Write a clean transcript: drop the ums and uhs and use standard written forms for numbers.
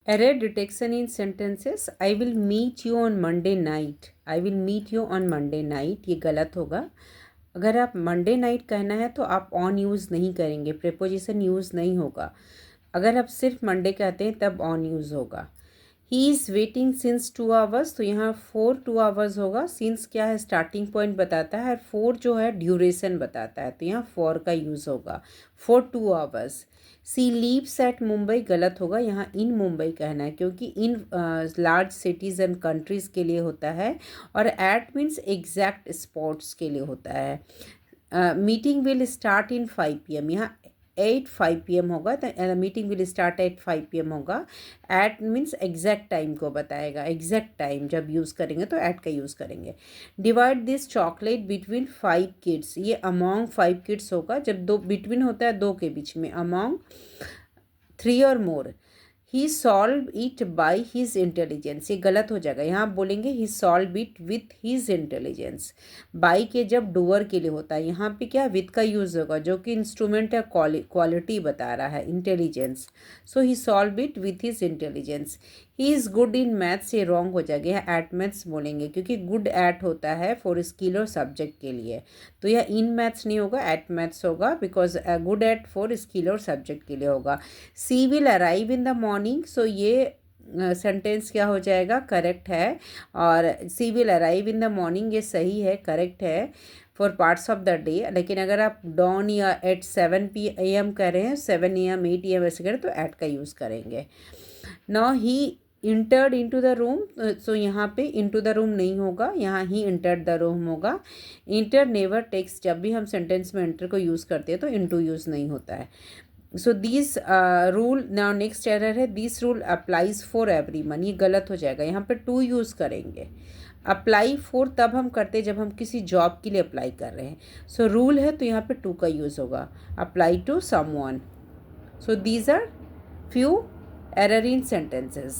Error detection in sentences. I will meet you on Monday night, I will meet you on Monday night, ये गलत होगा। अगर आप Monday night कहना है तो आप ऑन यूज़ नहीं करेंगे, प्रेपोजिशन यूज़ नहीं होगा। अगर आप सिर्फ मंडे कहते हैं तब ऑन यूज़ होगा। He is waiting since 2 hours, तो यहाँ 4 2 आवर्स होगा। सिंस क्या है, स्टार्टिंग पॉइंट बताता है, और 4 जो है ड्यूरेशन बताता है, तो यहाँ 4 का यूज़ होगा, for 2 hours. She leaves at Mumbai गलत होगा, यहाँ इन मुंबई कहना है, क्योंकि in large cities and countries के लिए होता है, और एट मीन्स एग्जैक्ट स्पॉट्स के लिए होता है। Meeting will start in 5 PM, यहाँ 8 5 PM होगा, तो meeting will start at 5 PM होगा। एट मीन्स एग्जैक्ट टाइम को बताएगा, एग्जैक्ट टाइम जब यूज़ करेंगे तो एट का यूज़ करेंगे। Divide this chocolate between 5 kids, ये अमॉन्ग 5 किड्स होगा, जब दो बिटवीन होता है दो के बीच में, अमॉन्ग 3 और more. He solve it by his intelligence, ये गलत हो जाएगा, यहाँ आप बोलेंगे he solve it with his intelligence. By के जब डूअर के लिए होता है, यहाँ पे क्या विथ का यूज़ होगा, जो कि इंस्ट्रूमेंट या क्वालिटी बता रहा है, intelligence. So he solve it with his intelligence. He is good in maths, ये रॉन्ग हो जाएगा, यहाँ एट मैथ्स बोलेंगे, क्योंकि गुड एट होता है फॉर स्किल और सब्जेक्ट के लिए, तो यह इन मैथ्स नहीं होगा, एट मैथ्स होगा, because good at for skill और सब्जेक्ट के लिए होगा। She will arrive in the morning, so ये सेंटेंस क्या हो जाएगा, करेक्ट है। और she will arrive in the morning ये सही है, करेक्ट है for parts of the day. लेकिन अगर आप डॉन या एट 7 PM कह रहे हैं, 7 AM 8 AM ऐसे करें, तो एट का यूज़ करेंगे। Now he entered into the room, so यहाँ पे इनटू द रूम नहीं होगा, यहाँ ही इंटर्ड द रूम होगा। इंटर नेवर टेक्स, जब भी हम सेंटेंस में इंटर को यूज़ करते हैं तो इनटू यूज़ नहीं होता है। So this rule, now next error है, this rule applies for everyone, ये गलत हो जाएगा, यहाँ पे टू यूज़ करेंगे। अप्लाई फॉर तब हम करते हैं जब हम किसी जॉब के लिए अप्लाई कर रहे हैं, सो रूल है तो यहाँ पे टू का यूज़ होगा, apply to someone. So these are few error in sentences.